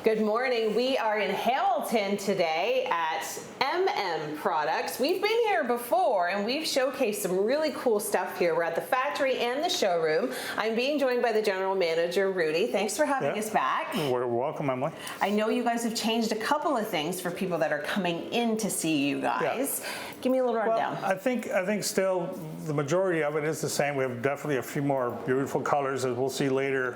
Good morning. We are in Hamilton today at MM Products. We've been here before and we've showcased some really cool stuff here. We're at the factory and the showroom. I'm being joined by the general manager, Rudy. Thanks for having us back. We're welcome, Emily. I know you guys have changed a couple of things for people that are coming in to see you guys. Yeah. Give me a little rundown. Well, I think still the majority of it is the same. We have definitely a few more beautiful colors, as we'll see later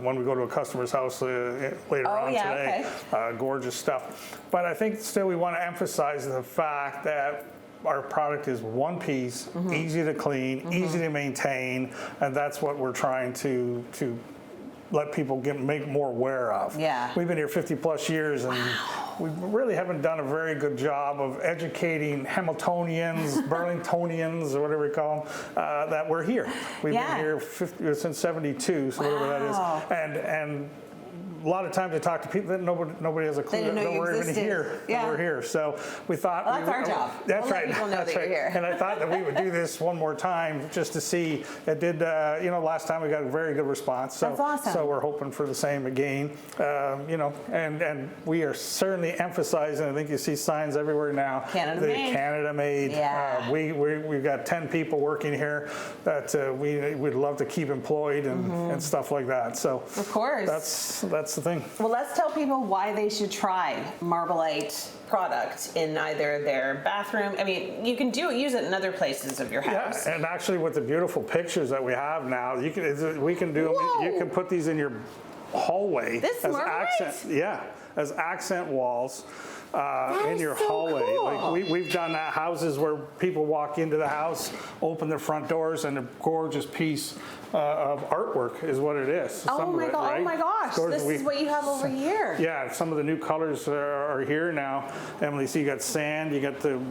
when we go to a customer's house later on today. Okay. Gorgeous stuff. But I think still we want to emphasize the fact that our product is one piece, easy to clean, easy to maintain, and that's what we're trying to let people make more aware of. Yeah. We've been here 50 plus years and we really haven't done a very good job of educating Hamiltonians, Burlingtonians, or whatever we call them, that we're here. We've been here since 72, so whatever that is. And a lot of times I talk to people that nobody has a clue that we're even here. We're here. So we thought that's our job. That's right. People know that you're here. And I thought that we would do this one more time just to see. It did. Last time we got a very good response. So, that's awesome. So we're hoping for the same again. And we are certainly emphasizing. I think you see signs everywhere now. Canada made. Canada made. Yeah. We've got 10 people working here that we'd love to keep employed and stuff like that. So of course. That's the thing. Well, let's tell people why they should try Marble-ite product in either their bathroom. I mean, you can use it in other places of your house. Yeah, and actually with the beautiful pictures that we have now, we can do them. You can put these in your hallway as accent. As accent walls. In your hallway. Cool. Like we've done houses where people walk into the house, open their front doors, and a gorgeous piece of artwork is what it is. Oh my gosh, this is what you have over here. Yeah, some of the new colors are here now. Emily, so you got sand,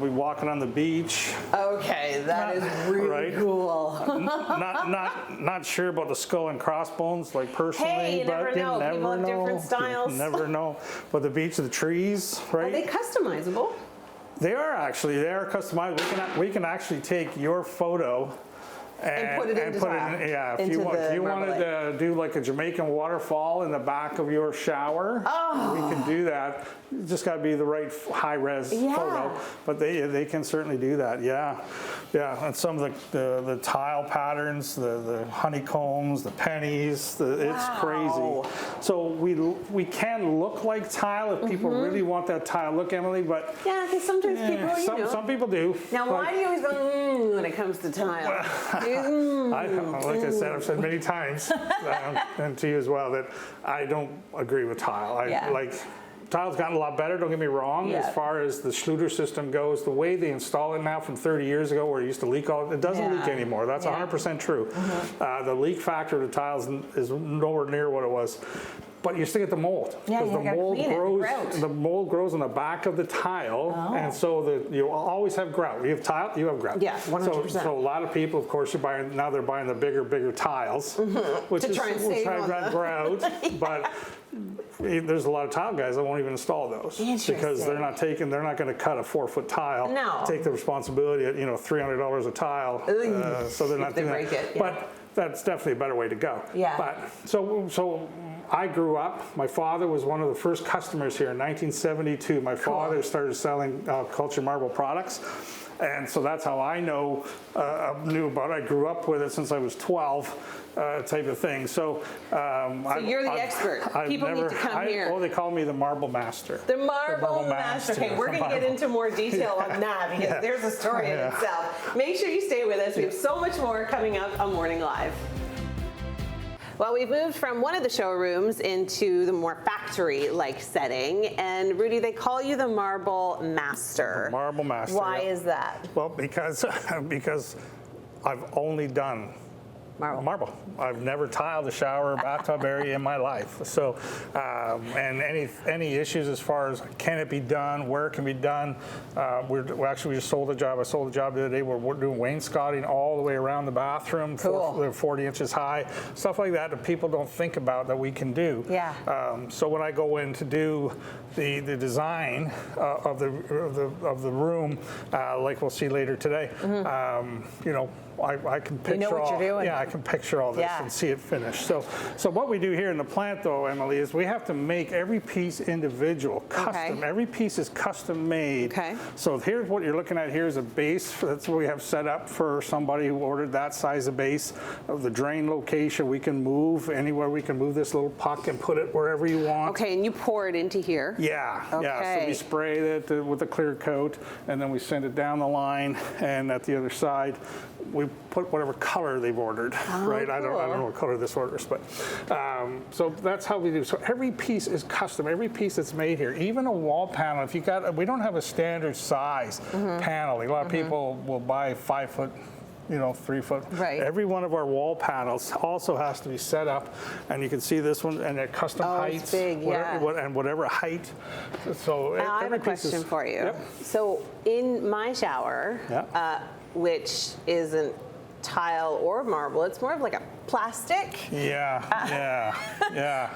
we walking on the beach. Okay, that is really cool. not sure about the skull and crossbones, like personally, hey, you but never know. you never People know. have different styles. You never know. But the beach, the trees, right? Are they customizable? They are actually. They are customized. We can actually take your photo and put it in. If you wanted to do like a Jamaican waterfall in the back of your shower, we can do that. You just got to be the right high-res photo, but they can certainly do that. Yeah. And some of the tile patterns, the honeycombs, the pennies, it's crazy. So we can look like tile if people really want that tile look, Emily. But because sometimes people, some people do. Now, why do you always go when it comes to tile? Like I said, I've said many times, and to you as well, that I don't agree with tile. Tile's gotten a lot better, don't get me wrong, as far as the Schluter system goes. The way they install it now from 30 years ago where it used to leak it doesn't leak anymore. That's 100% true. The leak factor of the tiles is nowhere near what it was. But you still get the mold, because the mold grows on the back of the tile, and so you always have grout. You have tile, you have grout. Yeah, 100%. So a lot of people, of course, they're buying the bigger tiles, which to is try and save on the grout. But there's a lot of tile guys that won't even install those because they're not going to cut a 4-foot tile. No. Take the responsibility at $300 a tile. So they're not doing that. But that's definitely a better way to go. Yeah. But so I grew up. My father was one of the first customers here in 1972. My father started selling cultured marble products. And so that's how I knew about it. I grew up with it since I was 12, type of thing. So you're the expert. People need to come here. Oh, they call me the Marble Master. The Marble Master. Okay, we're going to get into more detail on that because there's a story in itself. Make sure you stay with us. We have so much more coming up on Morning Live. Well, we've moved from one of the showrooms into the more factory-like setting. And Rudy, they call you the Marble Master. The Marble Master. Why is that? Well, because I've only done marble. I've never tiled a shower or bathtub area in my life. So, and any issues as far as can it be done, where it can be done, we just sold a job. I sold a job the other day. We're doing wainscoting all the way around the bathroom, 40 inches high, stuff like that people don't think about that we can do. Yeah. So when I go in to do the design of the room, like we'll see later today, I can picture what you're doing. Yeah, can picture all this and see it finished. So what we do here in the plant, though, Emily, is we have to make every piece individual, custom. Every piece is custom made. So here's what you're looking at. Here's a base. That's what we have set up for somebody who ordered that size of base. Of the drain location, we can move anywhere. We can move this little puck and put it wherever you want. Okay, and you pour it into here. Yeah, yeah. So we spray it with a clear coat, and then we send it down the line, and at the other side, we put whatever color they've ordered, right? I don't know what color this orders, but so that's how we do. So every piece is custom. Every piece that's made here, even a wall panel. If you got, we don't have a standard size panel. A lot of people will buy 5 foot. 3 foot. Right. Every one of our wall panels also has to be set up, and you can see this one, and they're custom heights. It's big, and whatever height. So now I have a question for you. Yep. So in my shower, which isn't tile or marble, it's more of like a plastic. Yeah.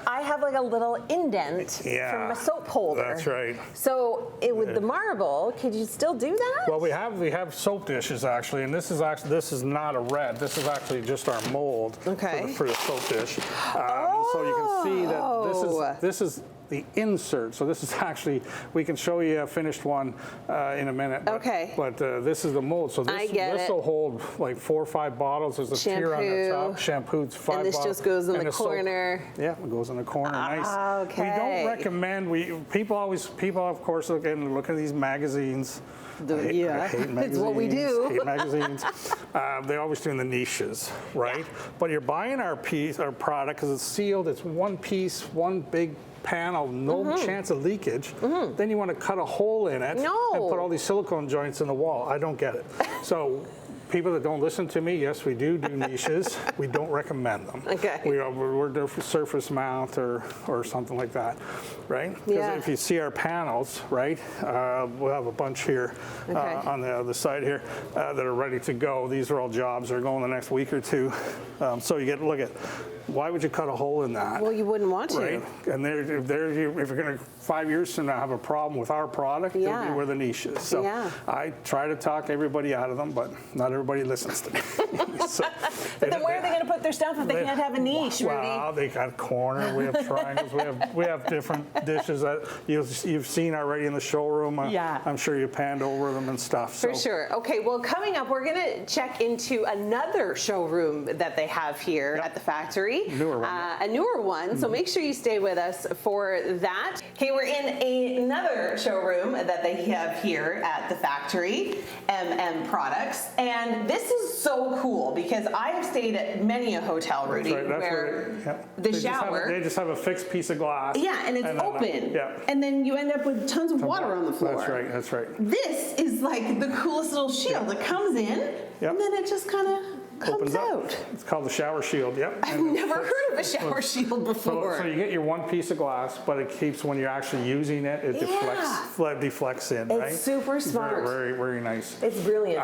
I have like a little indent from a soap holder. That's right. So with the marble, could you still do that? Well, we have soap dishes actually, and this is not a red. This is actually just our mold for the soap dish. So you can see that this is the insert. So this is actually, we can show you a finished one in a minute. But this is the mold. So this will hold like 4 or 5 bottles. There's a tier on the top. Shampoo's 5 bottles. And this just goes in the corner. It goes in the corner. Nice. We don't recommend. People of course look at these magazines. I hate magazines. It's what we do. Hate magazines. They always do in the niches, right? But you're buying our product because it's sealed. It's one piece, one big panel, no chance of leakage. Then you want to cut a hole in it and put all these silicone joints in the wall. I don't get it. So people that don't listen to me, yes, we do niches. We don't recommend them. We're there for surface mount or something like that, right? Because if you see our panels, right, we'll have a bunch here on the other side here that are ready to go. These are all jobs that are going the next week or two. So you get look at. Why would you cut a hole in that? Well, you wouldn't want to. Right? And if you're going to 5 years from now have a problem with our product, it'll be where the niche is. So I try to talk everybody out of them, but not everybody listens to me. But then where are they going to put their stuff if they can't have a niche, Rudy? Well, they got a corner. We have triangles. we have different dishes that you've seen already in the showroom. I'm sure you panned over them and stuff. For sure. Okay, well, coming up, we're going to check into another showroom that they have here at the factory. A newer one. So make sure you stay with us for that. Okay, we're in another showroom that they have here at the factory, MM Products. And this is so cool because I have stayed at many a hotel, Rudy, where the shower. They just have a fixed piece of glass. Yeah, and it's open. And then you end up with tons of water on the floor. That's right. This is like the coolest little shield that comes in, and then it just kind of comes out. It's called the shower shield. I've never heard of a shower shield before. So you get your one piece of glass, but it keeps when you're actually using it. It deflects in. Right? It's super smart. Very, very nice. It's brilliant.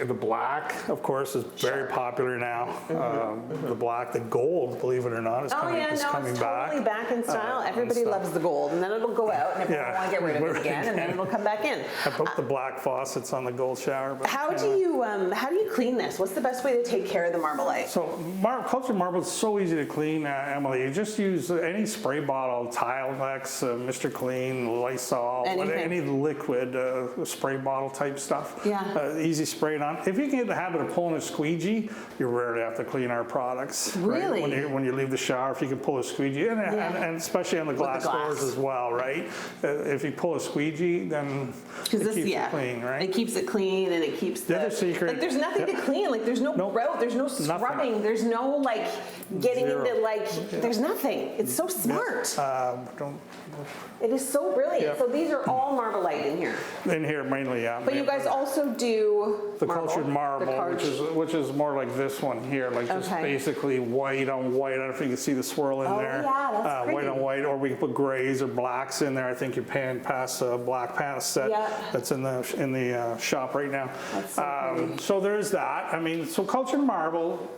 The black, of course, is very popular now. The black, the gold, believe it or not, is coming back. It's totally back in style. Everybody loves the gold, and then it'll go out, and everyone will want to get rid of it again, and then it'll come back in. I put the black faucets on the gold shower. But how do you clean this? What's the best way to take care of the Marble-ite? So cultured marble is so easy to clean, Emily. You just use any spray bottle, Tilex, Mr. Clean, Lysol, any liquid spray bottle type stuff. Easy spray it on. If you can get the habit of pulling a squeegee, you rarely have to clean our products. Really? Right? When you leave the shower, if you can pull a squeegee, and especially on the glass doors as well, right? If you pull a squeegee, then it keeps it clean, right? It keeps it clean, and it keeps the other secret. Like there's nothing to clean. Like there's no grout. There's no scrubbing. There's no like getting into there's nothing. It's so smart. It is so brilliant. So these are all Marble-ite in here. In here mainly, But you guys also do the cultured marble, which is more like this one here, like just basically white on white. I don't know if you can see the swirl in there. Yeah, that's pretty. White on white, or we can put grays or blacks in there. I think you're paying past a black panel set that's in the shop right now. That's so so there's that. I mean, so cultured marble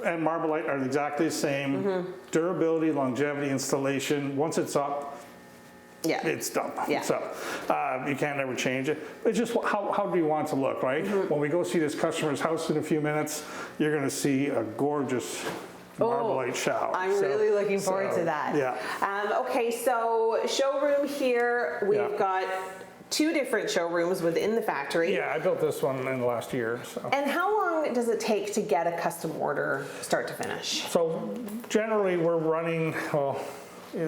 and Marble-ite are exactly the same. Durability, longevity, installation. Once it's up, it's done. Yeah. So you can't ever change it. It's just how do you want it to look, right? When we go see this customer's house in a few minutes, you're going to see a gorgeous Marble-ite shower. I'm really looking forward to that. Yeah. Okay, so showroom here, we've got 2 different showrooms within the factory. Yeah, I built this one in the last year. So. And how long does it take to get a custom order start to finish? So generally we're running, well,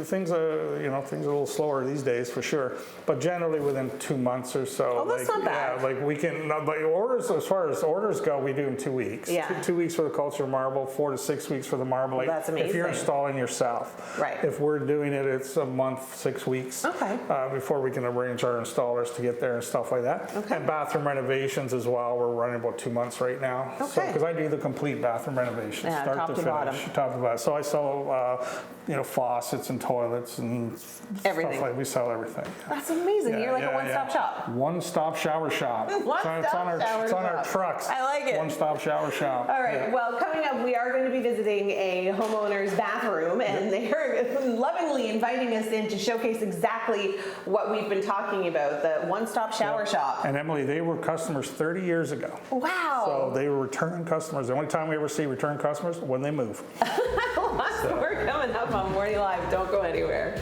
things are a little slower these days for sure, but generally within 2 months or so. Oh, that's not bad. Yeah, like we can, but orders, as far as orders go, we do in 2 weeks. Yeah. 2 weeks for the culture marble, 4 to 6 weeks for the Marble-ite. Well, that's amazing. If you're installing yourself. Right. If we're doing it, it's a month, 6 weeks. Okay. Before we can arrange our installers to get there and stuff like that. Okay. And bathroom renovations as well, we're running about 2 months right now. Okay. Because I do the complete bathroom renovations, Yeah, start top to to finish. bottom. Top to bottom. So I sell, faucets and toilets and Everything. stuff like we sell everything. That's amazing. Yeah, You're like yeah, a one-stop shop. One-stop shower shop. It's on our trucks. I like it. One-stop shower shop. All right, Yeah. well, coming up, we are going to be visiting a homeowner's bathroom, and they are lovingly inviting us in to showcase exactly what we've been talking about, the one-stop shower shop. And Emily, they were customers 30 years ago. Wow. So they were return customers. The only time we ever see return customers when they move. We're coming up on Morning Live. Don't go anywhere.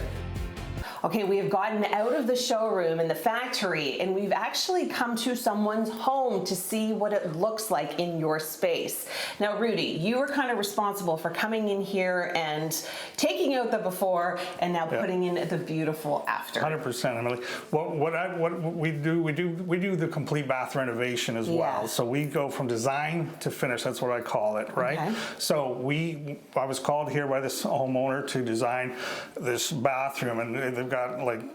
Okay, we have gotten out of the showroom in the factory, and we've actually come to someone's home to see what it looks like in your space. Now, Rudy, you were kind of responsible for coming in here and taking out the before and now putting in the beautiful after. 100%, Emily. What we do the complete bath renovation as well. So we go from design to finish. That's what I call it, right? Okay. So I was called here by this homeowner to design this bathroom, and they've got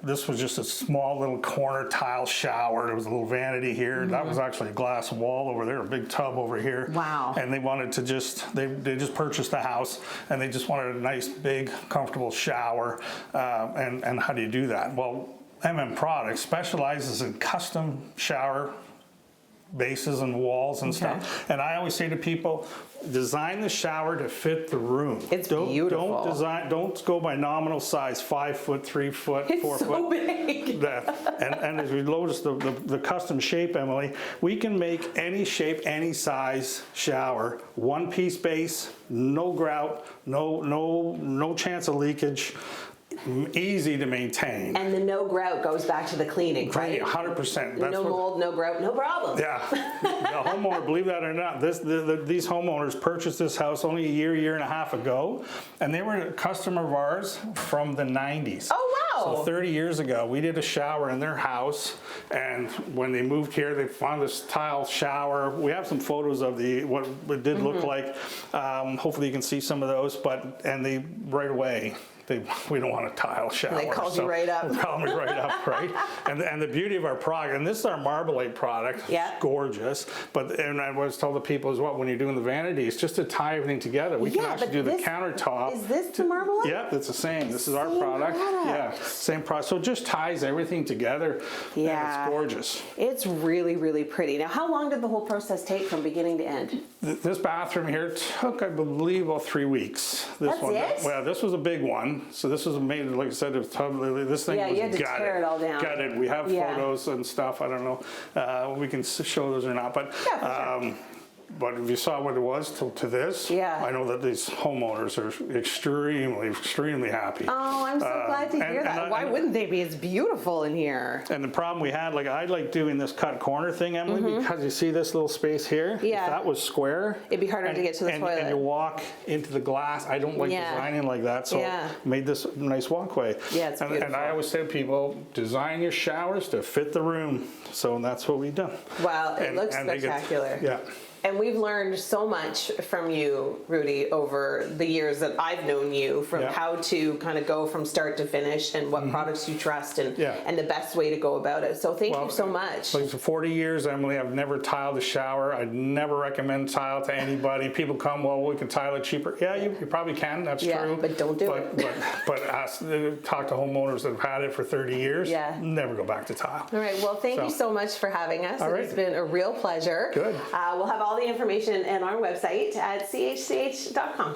this was just a small little corner tile shower. There was a little vanity here. That was actually a glass wall over there, a big tub over here. Wow. And they wanted to they just purchased the house, and they just wanted a nice, big, comfortable shower. And how do you do that? Well, MM Products specializes in custom shower bases and walls and stuff. And I always say to people, design the shower to fit the room. It's beautiful. Don't go by nominal size, 5 foot, 3 foot, 4 foot. It's so big. And as we notice the custom shape, Emily, we can make any shape, any size shower, one piece base, no grout, no chance of leakage. Easy to maintain. And the no grout goes back to the cleaning, right? 100%. No mold, no grout, no problem. Yeah. The homeowner, believe that or not, these homeowners purchased this house only a year and a half ago, and they were a customer of ours from the 90s. Oh, wow. So 30 years ago, we did a shower in their house, and when they moved here, they found this tile shower. We have some photos of what it did look like. Hopefully you can see some of those, and they right away, we don't want a tile shower. They called you right up. They called me right up, right? And the beauty of our product, and this is our Marble-ite product, yeah. It's gorgeous, and I always tell the people as well, when you're doing the vanities, just to tie everything together, we can actually do the countertop. Is this the Marble-ite? Yeah, it's the same. This is our product. Yeah, same product. So it just ties everything together. Yeah. And it's gorgeous. It's really, really pretty. Now, how long did the whole process take from beginning to end? This bathroom here took, I believe, about 3 weeks. That's it? Well, this was a big one. So this was made, like I said, this thing was you had to tear it all down. Gutted. We have photos and stuff. I don't know. We can show those or not, but. Yeah, But if you saw what it was to this, I know that these homeowners are extremely happy. Oh, I'm so glad to hear that. Why wouldn't they be? It's beautiful in here. And the problem we had, I like doing this cut corner thing, Emily, because you see this little space here. Yeah. If that was square, it'd be harder to get to the toilet. And you walk into the glass. I don't like designing like that, so made this nice walkway. Yeah, it's beautiful. And I always say to people, design your showers to fit the room. So that's what we've done. Wow, it looks spectacular. Yeah. And we've learned so much from you, Rudy, over the years that I've known you, from how to kind of go from start to finish and what products you trust and the best way to go about it. So thank you so much. Like for 40 years, Emily, I've never tiled a shower. I'd never recommend tile to anybody. People come, well, we can tile it cheaper. Yeah, you probably can. That's true. But don't do it. But talk to homeowners that have had it for 30 years. Yeah. Never go back to tile. All right. Well, thank you so much for having us. It's been a real pleasure. Good. We'll have all the information on our website at chch.com.